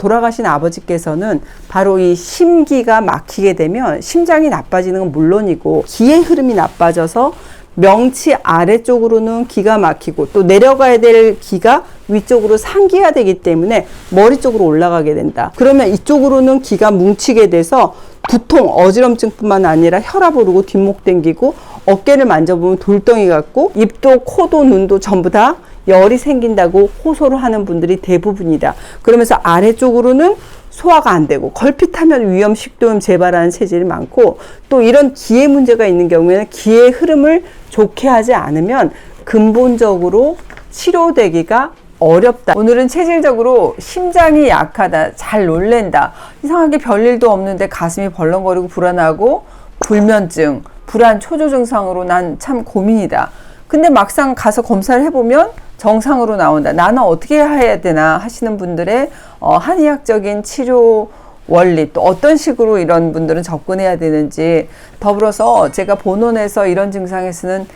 돌아가신 아버지께서는 바로 이 심기가 막히게 되면 심장이 나빠지는 건 물론이고 기의 흐름이 나빠져서 명치 아래쪽으로는 기가 막히고 또 내려가야 될 기가 위쪽으로 상기해야 되기 때문에 머리 쪽으로 올라가게 된다. 그러면 이쪽으로는 기가 뭉치게 돼서 두통, 어지럼증뿐만 아니라 혈압 오르고 뒷목 당기고 어깨를 만져보면 돌덩이 같고 입도, 코도, 눈도 전부 다 열이 생긴다고 호소를 하는 분들이 대부분이다. 그러면서 아래쪽으로는 소화가 안 되고 걸핏하면 위염, 식도염 재발하는 체질이 많고 또 이런 기의 문제가 있는 경우에는 기의 흐름을 좋게 하지 않으면 근본적으로 치료되기가 어렵다. 오늘은 체질적으로 심장이 약하다, 잘 놀랜다, 이상하게 별일도 없는데 가슴이 벌렁거리고 불안하고 불면증, 불안 초조 증상으로 난 참 고민이다. 근데 막상 가서 검사를 해보면 정상으로 나온다. 나는 어떻게 해야 되나 하시는 분들의 한의학적인 치료 원리, 또 어떤 식으로 이런 분들은 접근해야 되는지, 더불어서 제가 본원에서 이런 증상에 쓰는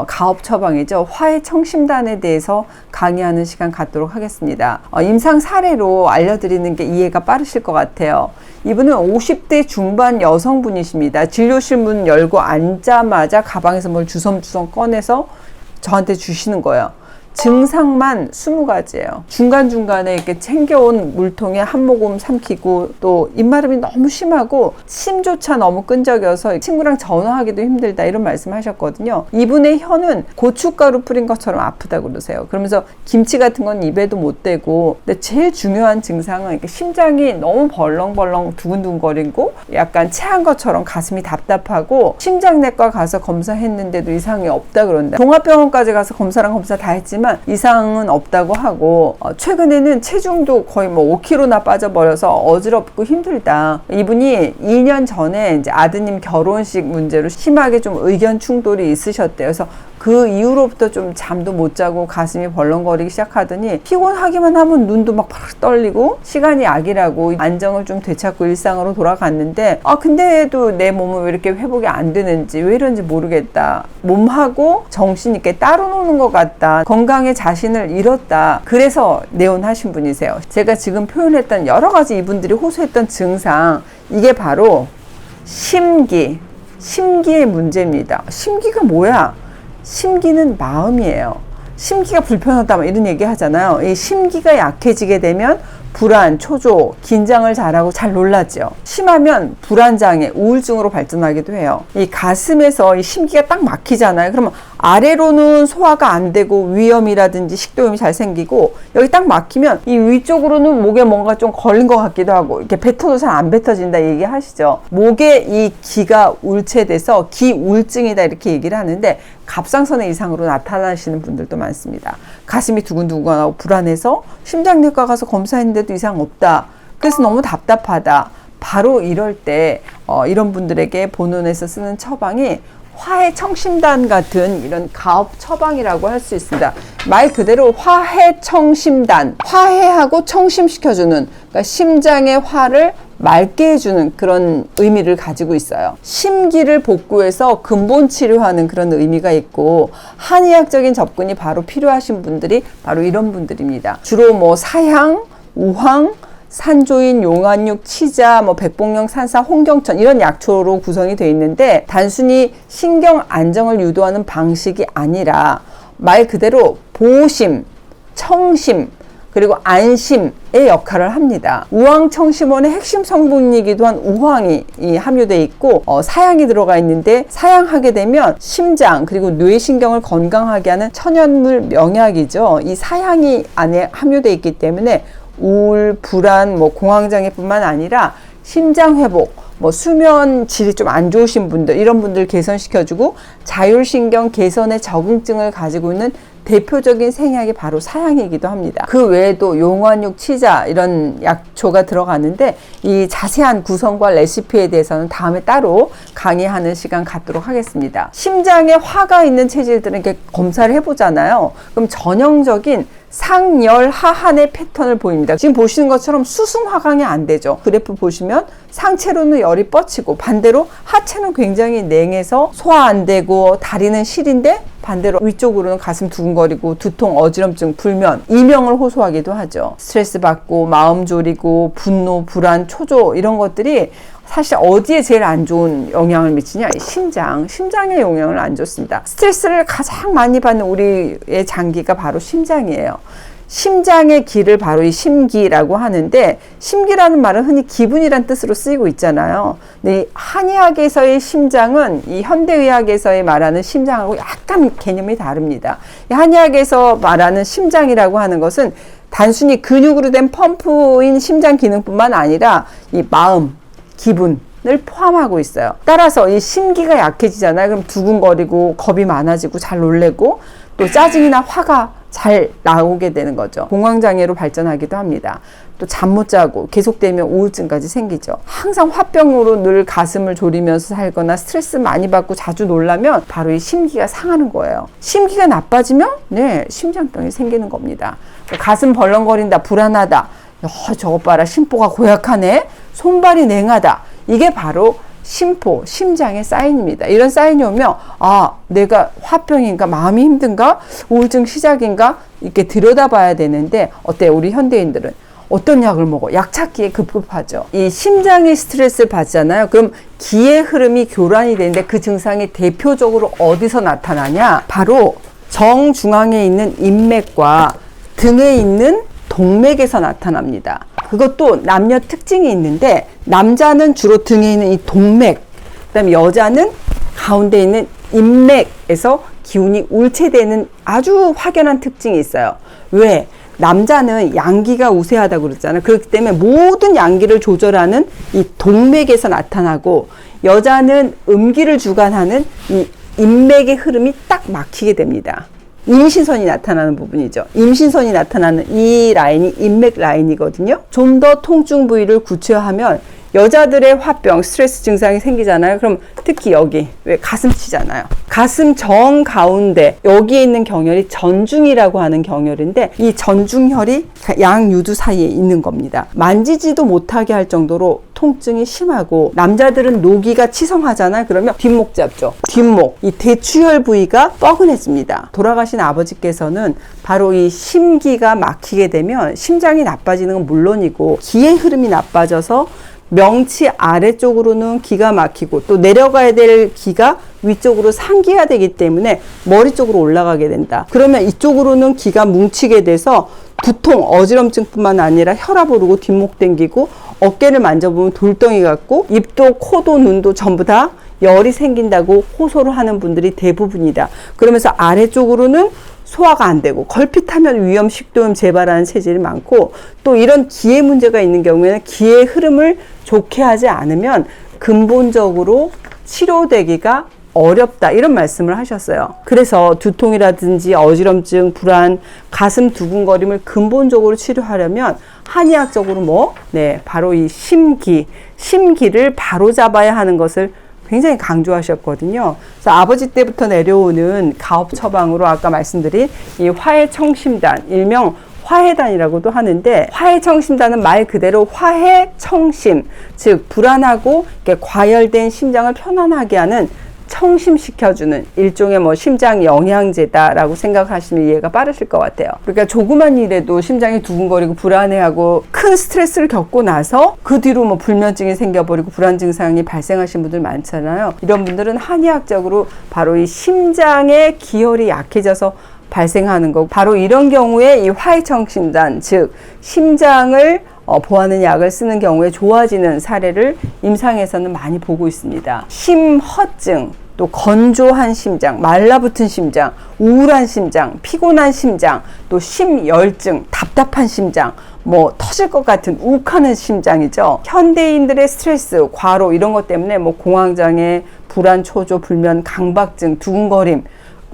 가업 처방이죠. 화해청심단에 대해서 강의하는 시간 갖도록 하겠습니다. 임상 사례로 알려드리는 게 이해가 빠르실 것 같아요. 이분은 50대 중반 여성분이십니다. 진료실 문 열고 앉자마자 가방에서 뭘 주섬주섬 꺼내서 저한테 주시는 거예요. 증상만 20가지예요. 중간중간에 이렇게 챙겨온 물통에 한 모금 삼키고 또 입마름이 너무 심하고 침조차 너무 끈적여서 친구랑 전화하기도 힘들다, 이런 말씀 하셨거든요. 이분의 혀는 고춧가루 뿌린 것처럼 아프다고 그러세요. 그러면서 김치 같은 건 입에도 못 대고, 근데 제일 중요한 증상은 이렇게 심장이 너무 벌렁벌렁 두근두근거리고 약간 체한 것처럼 가슴이 답답하고, 심장내과 가서 검사했는데도 이상이 없다 그런다. 종합병원까지 가서 검사랑 검사 다 했지만 이상은 없다고 하고, 최근에는 체중도 거의 뭐 5kg나 빠져버려서 어지럽고 힘들다. 이분이 2년 전에 이제 아드님 결혼식 문제로 심하게 좀 의견 충돌이 있으셨대요. 그래서 그 이후로부터 좀 잠도 못 자고 가슴이 벌렁거리기 시작하더니 피곤하기만 하면 눈도 막 팍 떨리고 시간이 약이라고 안정을 좀 되찾고 일상으로 돌아갔는데, 근데도 내 몸은 왜 이렇게 회복이 안 되는지, 왜 이런지 모르겠다. 몸하고 정신이 이렇게 따로 노는 것 같다. 건강에 자신을 잃었다. 그래서 내원하신 분이세요. 제가 지금 표현했던 여러 가지 이분들이 호소했던 증상, 이게 바로 심기의 문제입니다. 심기가 뭐야? 심기는 마음이에요. 심기가 불편하다, 이런 얘기 하잖아요. 이 심기가 약해지게 되면 불안, 초조, 긴장을 잘하고 잘 놀라죠. 심하면 불안장애, 우울증으로 발전하기도 해요. 이 가슴에서 이 심기가 딱 막히잖아요. 그러면 아래로는 소화가 안 되고 위염이라든지 식도염이 잘 생기고, 여기 딱 막히면 이 위쪽으로는 목에 뭔가 좀 걸린 것 같기도 하고, 이렇게 뱉어도 잘 안 뱉어진다 얘기하시죠. 목에 이 기가 울체돼서 기울증이다 이렇게 얘기를 하는데, 갑상선의 이상으로 나타나시는 분들도 많습니다. 가슴이 두근두근하고 불안해서 심장내과 가서 검사했는데도 이상 없다. 그래서 너무 답답하다. 바로 이럴 때 이런 분들에게 본원에서 쓰는 처방이 화해청심단 같은 이런 가업 처방이라고 할 수 있습니다. 말 그대로 화해청심단, 화해하고 청심시켜주는, 그러니까 심장의 화를 맑게 해주는 그런 의미를 가지고 있어요. 심기를 복구해서 근본 치료하는 그런 의미가 있고, 한의학적인 접근이 바로 필요하신 분들이 바로 이런 분들입니다. 주로 뭐 사향, 우황, 산조인, 용안육, 치자, 백봉령, 산사, 홍경천, 이런 약초로 구성이 되어 있는데, 단순히 신경 안정을 유도하는 방식이 아니라 말 그대로 보심, 청심, 그리고 안심의 역할을 합니다. 우황청심원의 핵심 성분이기도 한 우황이 함유되어 있고, 사향이 들어가 있는데, 사향하게 되면 심장 그리고 뇌신경을 건강하게 하는 천연물 명약이죠. 이 사향이 안에 함유되어 있기 때문에 우울, 불안, 공황장애뿐만 아니라 심장회복, 수면 질이 좀 안 좋으신 분들, 이런 분들 개선시켜주고, 자율신경 개선에 적응증을 가지고 있는 대표적인 생약이 바로 사향이기도 합니다. 그 외에도 용환육, 치자, 이런 약초가 들어가는데, 이 자세한 구성과 레시피에 대해서는 다음에 따로 강의하는 시간 갖도록 하겠습니다. 심장에 화가 있는 체질들은 이렇게 검사를 해보잖아요. 그럼 전형적인 상열하한의 패턴을 보입니다. 지금 보시는 것처럼 수승화강이 안 되죠. 그래프 보시면 상체로는 열이 뻗치고, 반대로 하체는 굉장히 냉해서 소화 안 되고 다리는 시린데 반대로 위쪽으로는 가슴 두근거리고 두통, 어지럼증, 불면, 이명을 호소하기도 하죠. 스트레스 받고 마음 졸이고 분노, 불안, 초조 이런 것들이 사실 어디에 제일 안 좋은 영향을 미치냐? 심장에 영향을 안 좋습니다. 스트레스를 가장 많이 받는 우리의 장기가 바로 심장이에요. 심장의 기를 바로 이 심기라고 하는데, 심기라는 말은 흔히 기분이란 뜻으로 쓰이고 있잖아요. 근데 이 한의학에서의 심장은 이 현대의학에서의 말하는 심장하고 약간 개념이 다릅니다. 이 한의학에서 말하는 심장이라고 하는 것은 단순히 근육으로 된 펌프인 심장 기능뿐만 아니라 이 마음, 기분을 포함하고 있어요. 따라서 이 심기가 약해지잖아요. 그럼 두근거리고 겁이 많아지고 잘 놀래고 또 짜증이나 화가 잘 나오게 되는 거죠. 공황장애로 발전하기도 합니다. 또 잠 못 자고 계속되면 우울증까지 생기죠. 항상 화병으로 늘 가슴을 졸이면서 살거나 스트레스 많이 받고 자주 놀라면 바로 이 심기가 상하는 거예요. 심기가 나빠지면 심장병이 생기는 겁니다. 가슴 벌렁거린다, 불안하다, 저것 봐라, 심보가 고약하네, 손발이 냉하다, 이게 바로 심포, 심장의 사인입니다. 이런 사인이 오면 내가 화병인가, 마음이 힘든가, 우울증 시작인가 이렇게 들여다봐야 되는데, 어때요? 우리 현대인들은 어떤 약을 먹어? 약 찾기에 급급하죠. 이 심장이 스트레스를 받잖아요. 그럼 기의 흐름이 교란이 되는데 그 증상이 대표적으로 어디서 나타나냐? 바로 정중앙에 있는 인맥과 등에 있는 동맥에서 나타납니다. 그것도 남녀 특징이 있는데, 남자는 주로 등에 있는 이 동맥, 그다음에 여자는 가운데 있는 인맥에서 기운이 울체되는 아주 확연한 특징이 있어요. 왜? 남자는 양기가 우세하다고 그랬잖아요. 그렇기 때문에 모든 양기를 조절하는 이 동맥에서 나타나고, 여자는 음기를 주관하는 이 인맥의 흐름이 딱 막히게 됩니다. 임신선이 나타나는 부분이죠. 임신선이 나타나는 이 라인이 인맥 라인이거든요. 좀 더 통증 부위를 구체화하면 여자들의 화병, 스트레스 증상이 생기잖아요. 그럼 특히 여기 왜 가슴치잖아요. 가슴 정 가운데 여기에 있는 경혈이 전중이라고 하는 경혈인데, 이 전중혈이 양유두 사이에 있는 겁니다. 만지지도 못하게 할 정도로 통증이 심하고, 남자들은 노기가 치성하잖아요. 그러면 뒷목 잡죠. 뒷목, 이 대추혈 부위가 뻐근해집니다. 돌아가신 아버지께서는 바로 이 심기가 막히게 되면 심장이 나빠지는 건 물론이고 기의 흐름이 나빠져서 명치 아래쪽으로는 기가 막히고, 또 내려가야 될 기가 위쪽으로 상기가 되기 때문에 머리 쪽으로 올라가게 된다. 그러면 이쪽으로는 기가 뭉치게 돼서 두통, 어지럼증뿐만 아니라 혈압 오르고 뒷목 당기고, 어깨를 만져보면 돌덩이 같고, 입도, 코도, 눈도 전부 다 열이 생긴다고 호소를 하는 분들이 대부분이다. 그러면서 아래쪽으로는 소화가 안 되고, 걸핏하면 위염, 식도염 재발하는 체질이 많고, 또 이런 기의 문제가 있는 경우에는 기의 흐름을 좋게 하지 않으면 근본적으로 치료되기가 어렵다, 이런 말씀을 하셨어요. 그래서 두통이라든지 어지럼증, 불안, 가슴 두근거림을 근본적으로 치료하려면 한의학적으로 바로 이 심기를 바로 잡아야 하는 것을 굉장히 강조하셨거든요. 그래서 아버지 때부터 내려오는 가업 처방으로 아까 말씀드린 이 화해청심단, 일명 화해단이라고도 하는데, 화해청심단은 말 그대로 화해청심, 즉 불안하고 과열된 심장을 편안하게 하는, 청심시켜주는 일종의 심장 영양제다라고 생각하시면 이해가 빠르실 것 같아요. 그러니까 조그만 일에도 심장이 두근거리고 불안해하고 큰 스트레스를 겪고 나서 그 뒤로 불면증이 생겨버리고 불안 증상이 발생하신 분들 많잖아요. 이런 분들은 한의학적으로 바로 이 심장의 기혈이 약해져서 발생하는 거고, 바로 이런 경우에 이 화해청심단, 즉 심장을 보하는 약을 쓰는 경우에 좋아지는 사례를 임상에서는 많이 보고 있습니다. 심허증, 또 건조한 심장, 말라붙은 심장, 우울한 심장, 피곤한 심장, 또 심열증, 답답한 심장, 터질 것 같은 욱하는 심장이죠. 현대인들의 스트레스, 과로 이런 것 때문에 공황장애, 불안, 초조, 불면, 강박증, 두근거림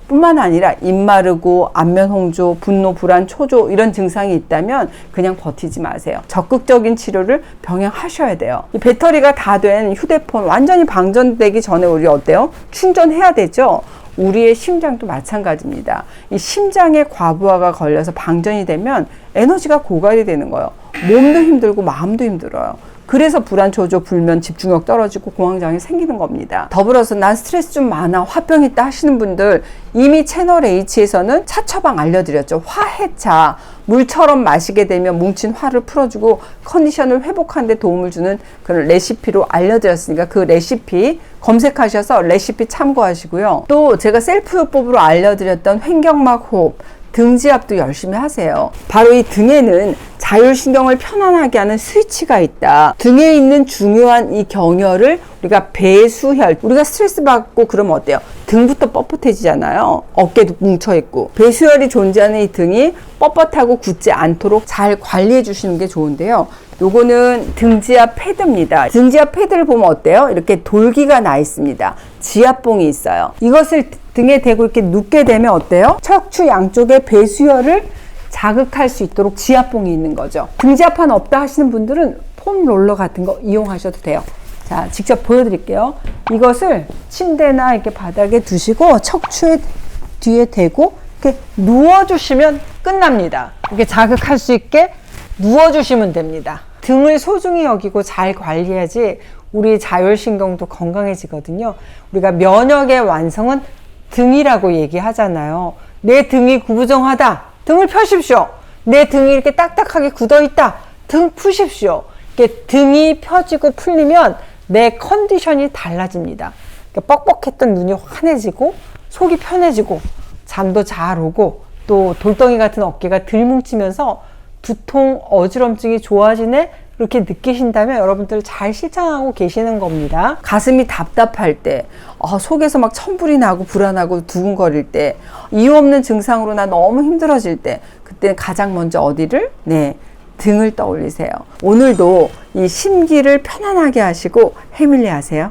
뿐만 아니라 입 마르고 안면 홍조, 분노, 불안, 초조 이런 증상이 있다면 그냥 버티지 마세요. 적극적인 치료를 병행하셔야 돼요. 이 배터리가 다 된 휴대폰 완전히 방전되기 전에 우리 어때요? 충전해야 되죠. 우리의 심장도 마찬가지입니다. 이 심장에 과부하가 걸려서 방전이 되면 에너지가 고갈이 되는 거예요. 몸도 힘들고 마음도 힘들어요. 그래서 불안, 조조, 불면, 집중력 떨어지고 공황장애 생기는 겁니다. 더불어서 난 스트레스 좀 많아, 화병 있다 하시는 분들, 이미 채널 H에서는 차 처방 알려드렸죠. 화해차, 물처럼 마시게 되면 뭉친 화를 풀어주고 컨디션을 회복하는 데 도움을 주는 그런 레시피로 알려드렸으니까 그 레시피 검색하셔서 레시피 참고하시고요. 또 제가 셀프요법으로 알려드렸던 횡격막 호흡, 등지압도 열심히 하세요. 바로 이 등에는 자율신경을 편안하게 하는 스위치가 있다. 등에 있는 중요한 이 경혈을 우리가 배수혈, 우리가 스트레스 받고 그러면 어때요? 등부터 뻣뻣해지잖아요. 어깨도 뭉쳐있고. 배수혈이 존재하는 이 등이 뻣뻣하고 굳지 않도록 잘 관리해 주시는 게 좋은데요. 요거는 등지압 패드입니다. 등지압 패드를 보면 어때요? 이렇게 돌기가 나 있습니다. 지압봉이 있어요. 이것을 등에 대고 이렇게 눕게 되면 어때요? 척추 양쪽의 배수혈을 자극할 수 있도록 지압봉이 있는 거죠. 등지압판 없다 하시는 분들은 폼 롤러 같은 거 이용하셔도 돼요. 자, 직접 보여드릴게요. 이것을 침대나 이렇게 바닥에 두시고 척추의 뒤에 대고 이렇게 누워주시면 끝납니다. 이렇게 자극할 수 있게 누워주시면 됩니다. 등을 소중히 여기고 잘 관리해야지 우리 자율신경도 건강해지거든요. 우리가 면역의 완성은 등이라고 얘기하잖아요. 내 등이 구부정하다. 등을 펴십시오. 내 등이 이렇게 딱딱하게 굳어있다. 등 푸십시오. 이렇게 등이 펴지고 풀리면 내 컨디션이 달라집니다. 뻑뻑했던 눈이 환해지고 속이 편해지고 잠도 잘 오고 또 돌덩이 같은 어깨가 덜 뭉치면서 두통, 어지럼증이 좋아지네? 이렇게 느끼신다면 여러분들 잘 실천하고 계시는 겁니다. 가슴이 답답할 때, 속에서 막 천불이 나고 불안하고 두근거릴 때, 이유 없는 증상으로 나 너무 힘들어질 때, 그때 가장 먼저 어디를? 네, 등을 떠올리세요. 오늘도 이 심기를 편안하게 하시고 해밀리 하세요.